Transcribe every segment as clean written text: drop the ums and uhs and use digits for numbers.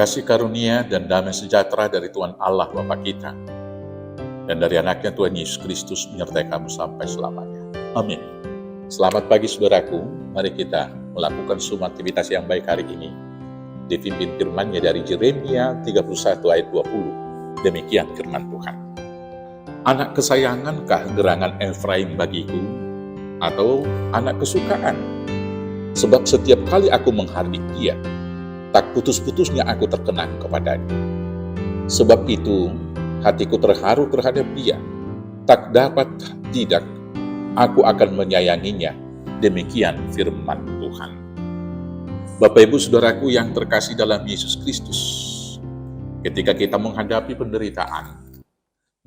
kasih karunia dan damai sejahtera dari Tuhan Allah Bapa kita dan dari anaknya Tuhan Yesus Kristus menyertai kamu sampai selamanya. Amin. Selamat pagi saudaraku, mari kita melakukan semua aktivitas yang baik hari ini. Dipimpin firman-Nya dari Yeremia 31 ayat 20. Demikian firman Tuhan. Anak kesayangankah gerangan Efraim bagiku, atau anak kesukaan? Sebab setiap kali aku menghardik dia, tak putus-putusnya aku terkenang kepadanya. Sebab itu, hatiku terharu terhadap dia, tak dapat tidak, aku akan menyayanginya. Demikian firman Tuhan. Bapak Ibu Saudaraku yang terkasih dalam Yesus Kristus, ketika kita menghadapi penderitaan,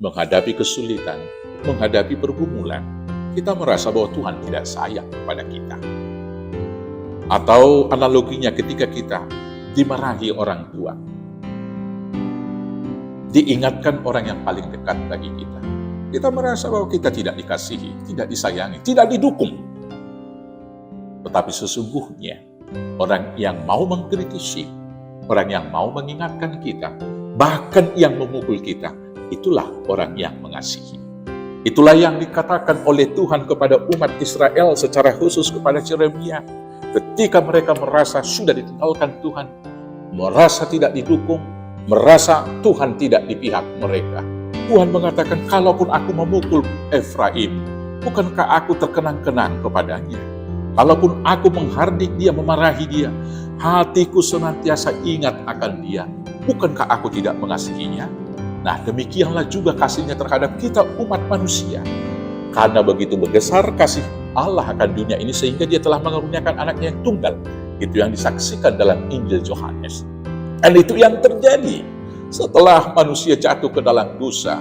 menghadapi kesulitan, menghadapi pergumulan, kita merasa bahwa Tuhan tidak sayang kepada kita. Atau analoginya ketika kita dimarahi orang tua, diingatkan orang yang paling dekat bagi kita, kita merasa bahwa kita tidak dikasihi, tidak disayangi, tidak didukung. Tetapi sesungguhnya orang yang mau mengkritisi, orang yang mau mengingatkan kita, bahkan yang memukul kita, itulah orang yang mengasihi. Itulah yang dikatakan oleh Tuhan kepada umat Israel secara khusus kepada Yeremia. Ketika mereka merasa sudah ditinggalkan Tuhan, merasa tidak didukung, merasa Tuhan tidak di pihak mereka, Tuhan mengatakan, kalaupun aku memukul Efraim, bukankah aku terkenang-kenang kepadanya? Kalaupun aku menghardik dia, memarahi dia, hatiku senantiasa ingat akan dia. Bukankah aku tidak mengasihinya? Nah, demikianlah juga kasihnya terhadap kita umat manusia. Karena begitu besar kasih Allah akan dunia ini sehingga dia telah mengaruniakan anaknya yang tunggal. Itu yang disaksikan dalam Injil Yohanes. Dan itu yang terjadi setelah manusia jatuh ke dalam dosa.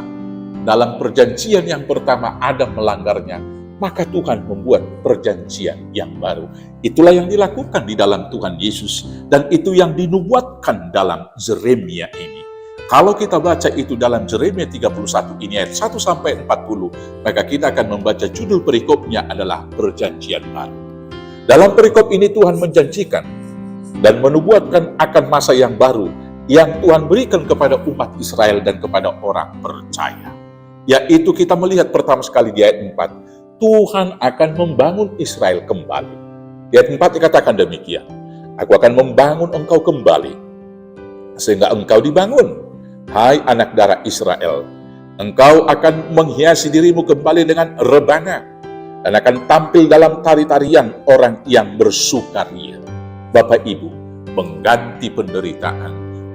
Dalam perjanjian yang pertama Adam melanggarnya, maka Tuhan membuat perjanjian yang baru. Itulah yang dilakukan di dalam Tuhan Yesus. Dan itu yang dinubuatkan dalam Yeremia ini. Kalau kita baca itu dalam Yeremia 31 ini ayat 1 sampai 40, maka kita akan membaca judul perikopnya adalah perjanjian baru. Dalam perikop ini Tuhan menjanjikan dan menubuatkan akan masa yang baru yang Tuhan berikan kepada umat Israel dan kepada orang percaya. Yaitu kita melihat pertama sekali di ayat 4, Tuhan akan membangun Israel kembali. Di ayat 4 dikatakan demikian, aku akan membangun engkau kembali, sehingga engkau dibangun. Hai anak darah Israel, engkau akan menghiasi dirimu kembali dengan rebana, dan akan tampil dalam tari-tarian orang yang bersukaria. Bapak Ibu, mengganti penderitaan,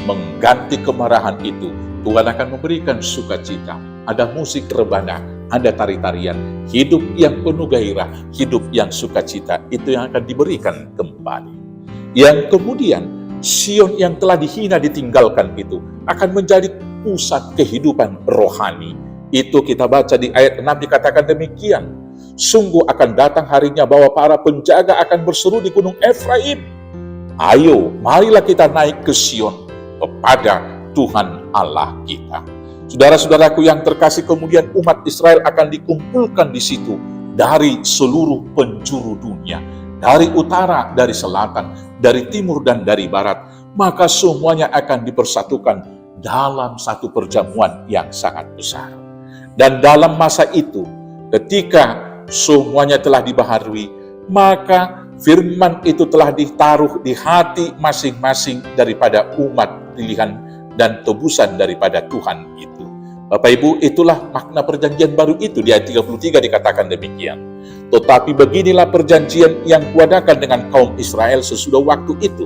mengganti kemarahan itu, Tuhan akan memberikan sukacita. Ada musik rebana, ada tari-tarian, hidup yang penuh gairah, hidup yang sukacita, itu yang akan diberikan kembali. Yang kemudian, Sion yang telah dihina ditinggalkan itu akan menjadi pusat kehidupan rohani. Itu kita baca di ayat 6 dikatakan demikian. Sungguh akan datang harinya bahwa para penjaga akan berseru di gunung Efraim. Ayo, marilah kita naik ke Sion kepada Tuhan Allah kita. Saudara-saudaraku yang terkasih, kemudian umat Israel akan dikumpulkan di situ dari seluruh penjuru dunia. Dari utara, dari selatan, dari timur, dan dari barat. Maka semuanya akan dipersatukan dalam satu perjamuan yang sangat besar. Dan dalam masa itu, ketika semuanya telah dibaharui, maka firman itu telah ditaruh di hati masing-masing daripada umat pilihan dan tebusan daripada Tuhan itu. Bapak Ibu, itulah makna perjanjian baru itu. Di ayat 33 dikatakan demikian. Tetapi beginilah perjanjian yang kuadakan dengan kaum Israel sesudah waktu itu.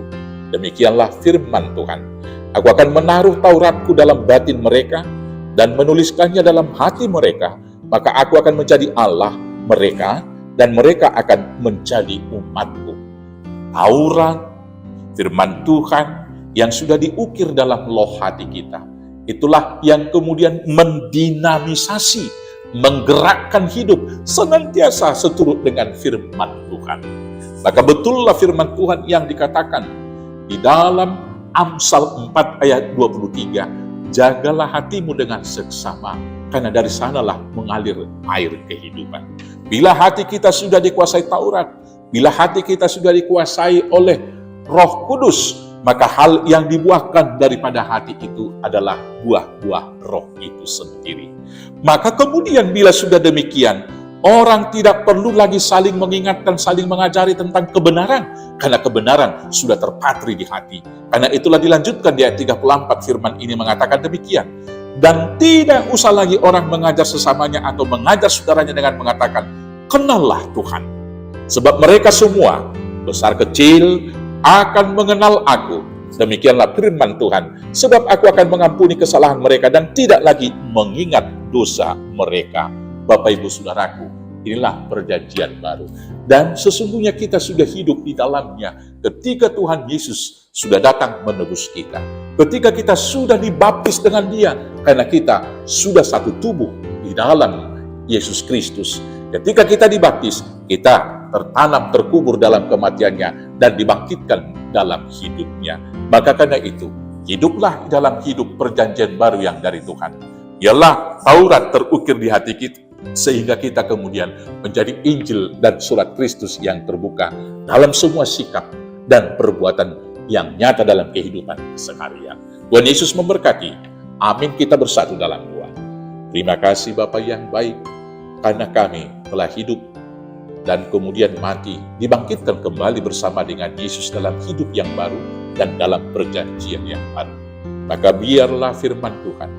Demikianlah firman Tuhan. Aku akan menaruh Tauratku dalam batin mereka dan menuliskannya dalam hati mereka. Maka aku akan menjadi Allah mereka dan mereka akan menjadi umatku. Taurat, firman Tuhan yang sudah diukir dalam loh hati kita. Itulah yang kemudian mendinamisasi, menggerakkan hidup senantiasa seturut dengan firman Tuhan. Maka betullah firman Tuhan yang dikatakan di dalam Amsal 4 ayat 23, jagalah hatimu dengan seksama, karena dari sanalah mengalir air kehidupan. Bila hati kita sudah dikuasai Taurat, bila hati kita sudah dikuasai oleh Roh Kudus, maka hal yang dibuahkan daripada hati itu adalah buah-buah roh itu sendiri. Maka kemudian bila sudah demikian, orang tidak perlu lagi saling mengingatkan, saling mengajari tentang kebenaran, karena kebenaran sudah terpatri di hati. Karena itulah dilanjutkan di ayat 34 firman ini mengatakan demikian. Dan tidak usah lagi orang mengajar sesamanya atau mengajar saudaranya dengan mengatakan, kenallah Tuhan. Sebab mereka semua, besar kecil, akan mengenal aku. Demikianlah firman Tuhan. Sebab aku akan mengampuni kesalahan mereka dan tidak lagi mengingat dosa mereka. Bapak Ibu Saudaraku, inilah perjanjian baru. Dan sesungguhnya kita sudah hidup di dalamnya ketika Tuhan Yesus sudah datang menebus kita. Ketika kita sudah dibaptis dengan Dia, karena kita sudah satu tubuh di dalam Yesus Kristus. Ketika kita dibaptis, kita tertanam, terkubur dalam kematiannya, dan dibangkitkan dalam hidupnya. Maka karena itu, hiduplah dalam hidup perjanjian baru yang dari Tuhan. Ialah Taurat terukir di hati kita, sehingga kita kemudian menjadi Injil dan surat Kristus yang terbuka dalam semua sikap dan perbuatan yang nyata dalam kehidupan seharian. Tuhan Yesus memberkati. Amin. Kita bersatu dalam doa. Terima kasih Bapa yang baik, karena kami telah hidup dan kemudian mati, dibangkitkan kembali bersama dengan Yesus dalam hidup yang baru dan dalam perjanjian yang baru. Maka biarlah firman Tuhan,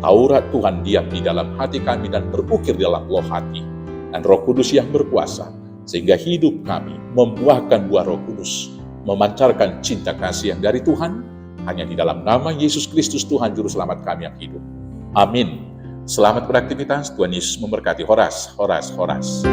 Taurat Tuhan diam di dalam hati kami dan berukir dalam loh hati, dan Roh Kudus yang berkuasa, sehingga hidup kami membuahkan buah Roh Kudus, memancarkan cinta kasih yang dari Tuhan, hanya di dalam nama Yesus Kristus Tuhan Juru Selamat kami yang hidup. Amin. Selamat beraktivitas, Tuhan Yesus memberkati. Horas, horas, horas.